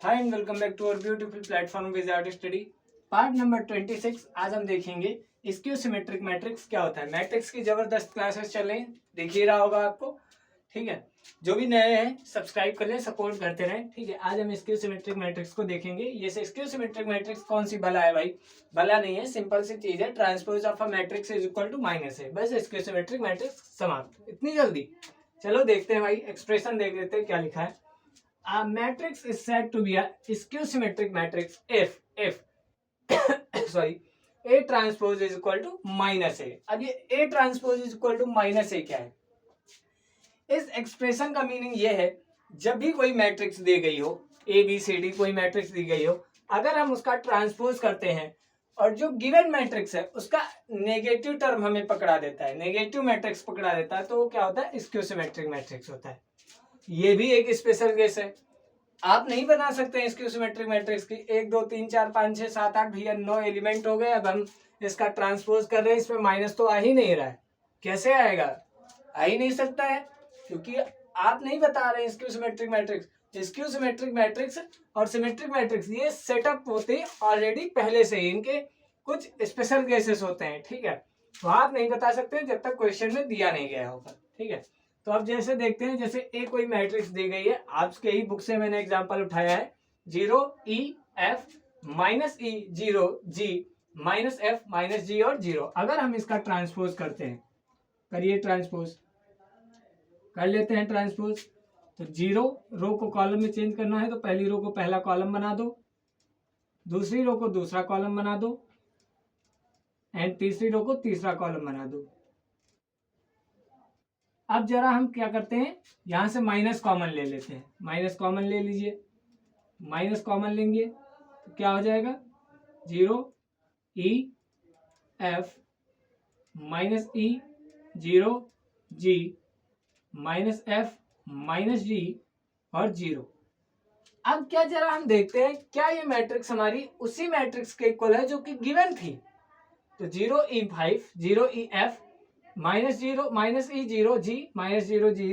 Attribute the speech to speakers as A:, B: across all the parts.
A: Hi and welcome back to our beautiful platform wizard study. Part number 26। आज हम देखेंगे skew symmetric matrix क्या होता है। मैट्रिक्स की जबरदस्त क्लासेस चल रही, दिख ही रहा होगा आपको। ठीक है, जो भी नए हैं सब्सक्राइब कर लें, सपोर्ट करते रहें। ठीक है, आज हम स्क्यू सिमेट्रिक मैट्रिक्स को देखेंगे। ये स्क्यू सिमेट्रिक मैट्रिक्स कौन सी भला है भाई? भला नहीं है, सिंपल सी चीज है। Transpose of a matrix is equal to minus है, बस स्क्यू सिमेट्रिक मैट्रिक्स समाप्त। इतनी जल्दी? चलो देखते हैं भाई, एक्सप्रेशन देख लेते हैं क्या लिखा है। A matrix is said to be a skew symmetric matrix if sorry A transpose is equal to minus A। अब ये A transpose is equal to minus A क्या है? इस एक्सप्रेशन का मीनिंग ये है, जब भी कोई मैट्रिक्स दी गई हो, A B C D कोई मैट्रिक्स दी गई हो, अगर हम उसका ट्रांसपोज करते हैं और जो गिवन मैट्रिक्स है उसका नेगेटिव टर्म हमें पकड़ा देता है, नेगेटिव मैट्रिक्स पकड़ा देता है, तो वो क्या होता है? स्क्यू सिमेट्रिक मैट्रिक्स होता है। ये भी एक स्पेशल केस है। आप नहीं बना सकते स्क्यू सिमेट्रिक मैट्रिक्स की 1 2 3 4 5 6 7 8 भैया 9 एलिमेंट हो गए। अब हम इसका ट्रांसपोज कर रहे हैं, इसमें माइनस तो आ ही नहीं रहा है। कैसे आएगा? आ ही नहीं सकता है, क्योंकि आप नहीं बता रहे skew symmetric matrix. Skew symmetric matrix और सिमेट्रिक मैट्रिक्स ये सेटअप होते हैं ऑलरेडी पहले से ही, इनके कुछ स्पेशल केसेस होते हैं। ठीक है, तो आप नहीं बता सकते जब तक क्वेश्चन में दिया नहीं गया होगा। ठीक है, तो अब जैसे देखते हैं, जैसे ए कोई मैट्रिक्स दी गई है, आपके ही बुक से मैंने एग्जांपल उठाया है 0 E F minus E 0 G minus F minus G और 0। अगर हम इसका ट्रांसपोज करते हैं, करिए ट्रांसपोज, कर लेते हैं ट्रांसपोज। तो 0 रो को कॉलम में चेंज करना है, तो पहली रो को पहला कॉलम बना दो, दूसरी रो को दूसरा कॉलम बना दो, एंड तीसरी रो को तीसरा कॉलम बना दो। अब जरा हम क्या करते हैं, यहां से माइनस कॉमन ले लेते हैं। माइनस कॉमन ले लीजिए, माइनस कॉमन लेंगे तो क्या हो जाएगा? 0 E F minus E 0 G minus F minus G और 0। अब क्या जरा हम देखते हैं, क्या ये मैट्रिक्स हमारी उसी मैट्रिक्स के इक्वल है जो कि गिवन थी? तो 0 E 5 0 E F minus 0 minus E 0 G minus 0 G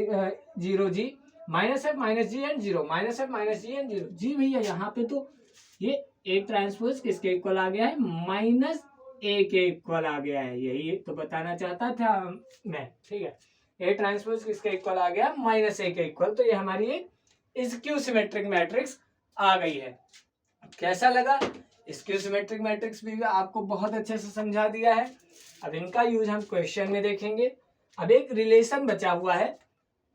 A: 0 G minus F minus G and 0 minus F minus G and 0 जी। भैया यहाँ पे तो ये ए ट्रांसपोज किसके इक्वल आ गया है? माइनस ए के इक्वल आ गया है। यही तो बताना चाहता था मैं। ठीक है, ए ट्रांसपोज किसके इक्वल आ गया? माइनस ए के इक्वल। तो ये हमारी एक स्क्यू सिमेट्रिक मैट्रिक्स आ गई है। कैसा लगा? स्क्यू सिमेट्रिक मैट्रिक्स भी आपको बहुत अच्छे से समझा दिया है। अब इनका यूज हम क्वेश्चन में देखेंगे। अब एक रिलेशन बचा हुआ है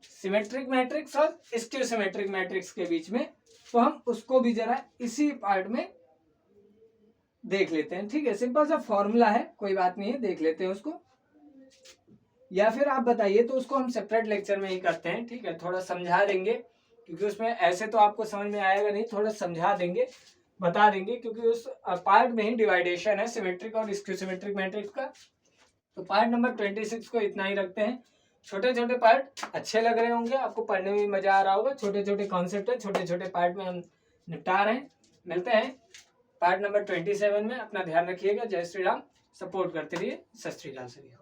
A: सिमेट्रिक मैट्रिक्स और स्क्यू सिमेट्रिक मैट्रिक्स के बीच में, तो हम उसको भी जरा इसी पार्ट में देख लेते हैं। ठीक है, सिंपल सा फॉर्मूला है, कोई बात नहीं है, देख लेते हैं उसको। या फिर आप बताइए तो उसको हम सेपरेट लेक्चर में ही करते हैं। ठीक है, थोड़ा समझा देंगे, क्योंकि उसमें ऐसे तो आपको समझ में आएगा नहीं, थोड़ा समझा देंगे, बता देंगे, क्योंकि उस पार्ट में ही डिवाइडेशन है सिमेट्रिक और स्क्यू सिमेट्रिक मैट्रिक्स का। तो पार्ट नंबर 26 को इतना ही रखते हैं। छोटे छोटे पार्ट अच्छे लग रहे होंगे आपको, पढ़ने में मजा आ रहा होगा। छोटे छोटे कॉन्सेप्ट है, छोटे छोटे पार्ट में हम निपटा रहे हैं। मिलते हैं पार्ट नंबर 27 में। अपना ध्यान रखिएगा। जय श्री राम। सपोर्ट करते रहिए। सत श्री अकाल सभी।